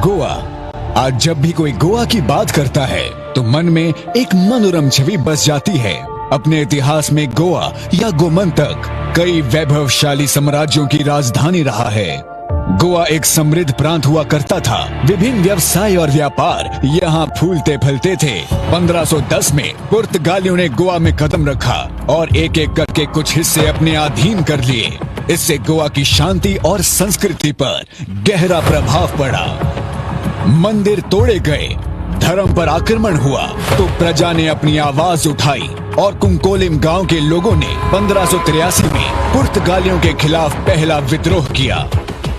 गोवा। आज जब भी कोई गोवा की बात करता है तो मन में एक मनोरम छवि बस जाती है। अपने इतिहास में गोवा या गोमंतक कई वैभवशाली साम्राज्यों की राजधानी रहा है। गोवा एक समृद्ध प्रांत हुआ करता था। विभिन्न व्यवसाय और व्यापार यहाँ फूलते फलते थे। 1510 में पुर्तगालियों ने गोवा में कदम रखा और एक एक करके कुछ हिस्से अपने अधीन कर लिए। इससे गोवा की शांति और संस्कृति पर गहरा प्रभाव पड़ा। मंदिर तोड़े गए, धर्म पर आक्रमण हुआ तो प्रजा ने अपनी आवाज उठाई और कुंकोलिम गांव के लोगों ने 1583 में पुर्तगालियों के खिलाफ पहला विद्रोह किया।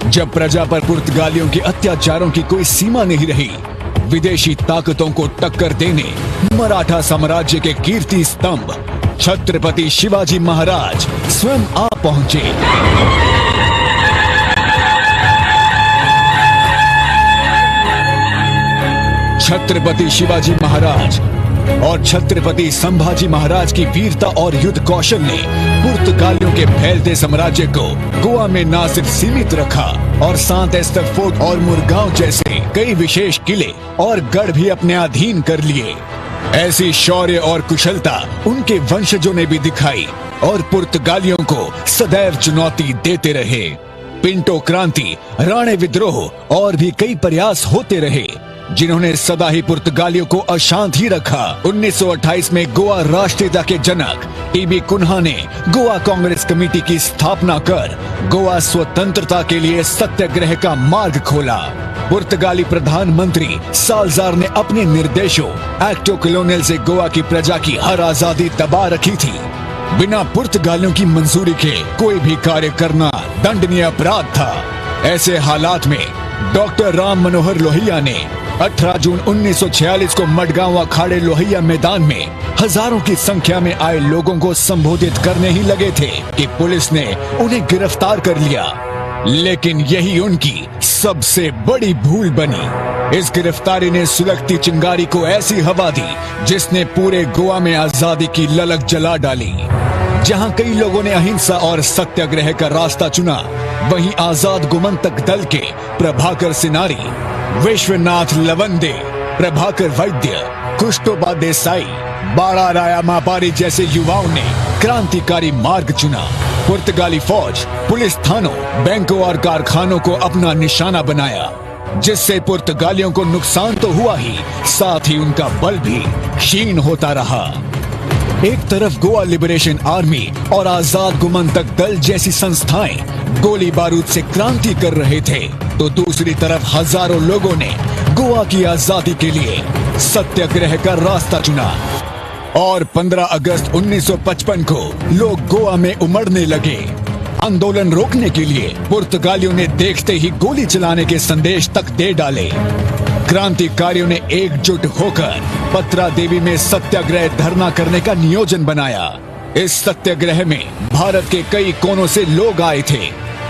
जब प्रजा पर पुर्तगालियों के अत्याचारों की कोई सीमा नहीं रही, विदेशी ताकतों को टक्कर देने मराठा साम्राज्य के कीर्ति स्तंभ छत्रपति शिवाजी महाराज स्वयं आ पहुंचे। छत्रपति शिवाजी महाराज और छत्रपति संभाजी महाराज की वीरता और युद्ध कौशल ने पुर्तगालियों के फैलते साम्राज्य को गोवा में न सिर्फ सीमित रखा और सांत एस्तर फोर्ट और मुरगांव जैसे कई विशेष किले और गढ़ भी अपने अधीन कर लिए। ऐसी शौर्य और कुशलता उनके वंशजों ने भी दिखाई और पुर्तगालियों को सदैव चुनौती देते रहे। पिंटो क्रांति, राणे विद्रोह और भी कई प्रयास होते रहे जिन्होंने सदा ही पुर्तगालियों को अशांत ही रखा। 1928 में गोवा राष्ट्रीयता के जनक टीबी कुन्हा ने गोवा कांग्रेस कमेटी की स्थापना कर गोवा स्वतंत्रता के लिए सत्याग्रह का मार्ग खोला। पुर्तगाली प्रधानमंत्री साल्जार ने अपने निर्देशों एक्टो कॉलोनियल से गोवा की प्रजा की हर आजादी दबा रखी थी। बिना पुर्तगालियों की मंजूरी के कोई भी कार्य करना दंडनीय अपराध था। ऐसे हालात में डॉक्टर राम मनोहर लोहिया ने 18 जून 1946 को मडगांव अखाड़े लोहिया मैदान में हजारों की संख्या में आए लोगों को संबोधित करने ही लगे थे कि पुलिस ने उन्हें गिरफ्तार कर लिया। लेकिन यही उनकी सबसे बड़ी भूल बनी। इस गिरफ्तारी ने सुलगती चिंगारी को ऐसी हवा दी जिसने पूरे गोवा में आजादी की ललक जला डाली। जहां कई लोगों ने अहिंसा और सत्याग्रह का रास्ता चुना, वहीं आजाद गोमंतक दल के प्रभाकर सिनारी, विश्वनाथ लवंदे, प्रभाकर वैद्य, कुष्टोबा देसाई, बाड़ा राया मापारी जैसे युवाओं ने क्रांतिकारी मार्ग चुना। पुर्तगाली फौज पुलिस थानों, बैंकों और कारखानों को अपना निशाना बनाया, जिससे पुर्तगालियों को नुकसान तो हुआ ही, साथ ही उनका बल भी क्षीण होता रहा। एक तरफ गोवा लिबरेशन आर्मी और आजाद गोमंतक दल जैसी संस्थाएं गोली बारूद से क्रांति कर रहे थे, तो दूसरी तरफ हजारों लोगों ने गोवा की आजादी के लिए सत्याग्रह का रास्ता चुना और 15 अगस्त 1955 को लोग गोवा में उमड़ने लगे। आंदोलन रोकने के लिए पुर्तगालियों ने देखते ही गोली चलाने के संदेश तक दे डाले। क्रांतिकारियों ने एकजुट होकर पत्रा देवी में सत्याग्रह धरना करने का नियोजन बनाया। इस सत्याग्रह में भारत के कई कोनों से लोग आए थे।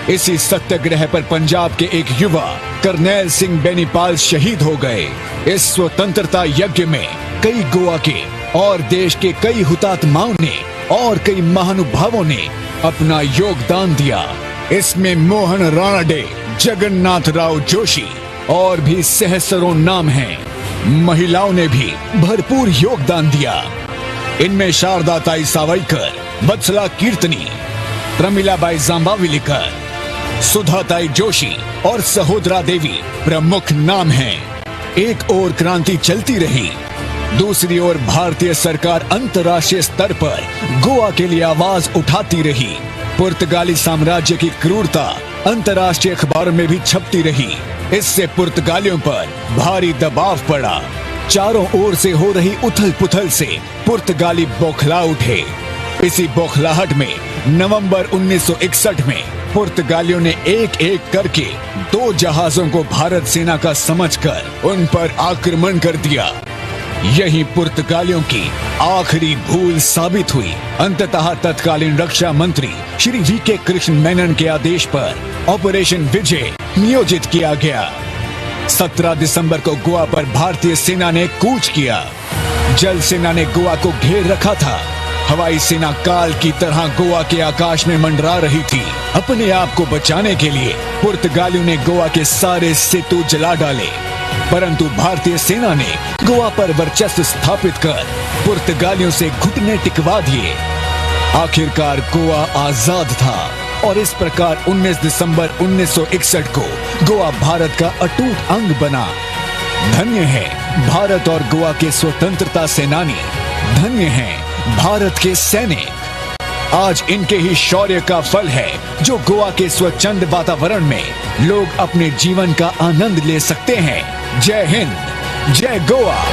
इसी सत्याग्रह पर पंजाब के एक युवा करनैल सिंह बेनीपाल शहीद हो गए। इस स्वतंत्रता यज्ञ में कई गोवा के और देश के कई हुतात्माओं ने और कई महानुभावों ने अपना योगदान दिया। इसमें मोहन रानडे, जगन्नाथ राव जोशी और भी सहस्त्रों नाम हैं। महिलाओं ने भी भरपूर योगदान दिया। इनमें शारदा ताई सावयकर, वत्सला कीर्तनी, प्रमिलाबाई जांबाविलीकर, सुधा ताई जोशी और सहोदरा देवी प्रमुख नाम हैं। एक ओर क्रांति चलती रही, दूसरी ओर भारतीय सरकार अंतर्राष्ट्रीय स्तर पर गोवा के लिए आवाज उठाती रही। पुर्तगाली साम्राज्य की क्रूरता अंतर्राष्ट्रीय अखबारों में भी छपती रही। इससे पुर्तगालियों पर भारी दबाव पड़ा। चारों ओर से हो रही उथल पुथल से पुर्तगाली बौखला उठे। इसी बौखलाहट में नवंबर 1961 में पुर्तगालियों ने एक एक करके 2 जहाजों को भारत सेना का समझकर उन पर आक्रमण कर दिया। यही पुर्तगालियों की आखिरी भूल साबित हुई। अंततः तत्कालीन रक्षा मंत्री श्री वी.के. कृष्ण मेनन के आदेश पर ऑपरेशन विजय नियोजित किया गया। 17 दिसंबर को गोवा पर भारतीय सेना ने कूच किया। जल सेना ने गोवा को घेर रखा था। हवाई सेना काल की तरह गोवा के आकाश में मंडरा रही थी। अपने आप को बचाने के लिए पुर्तगालियों ने गोवा के सारे सेतु जला डाले। परंतु भारतीय सेना ने गोवा पर वर्चस्व स्थापित कर पुर्तगालियों से घुटने टिकवा दिए। आखिरकार गोवा आजाद था और इस प्रकार 19 दिसंबर 1961 को गोवा भारत का अटूट अंग बना। धन्य है भारत और गोवा के स्वतंत्रता सेनानी, धन्य हैं भारत के सैनिक। आज इनके ही शौर्य का फल है जो गोवा के स्वच्छंद वातावरण में लोग अपने जीवन का आनंद ले सकते हैं। जय हिंद, जय गोवा।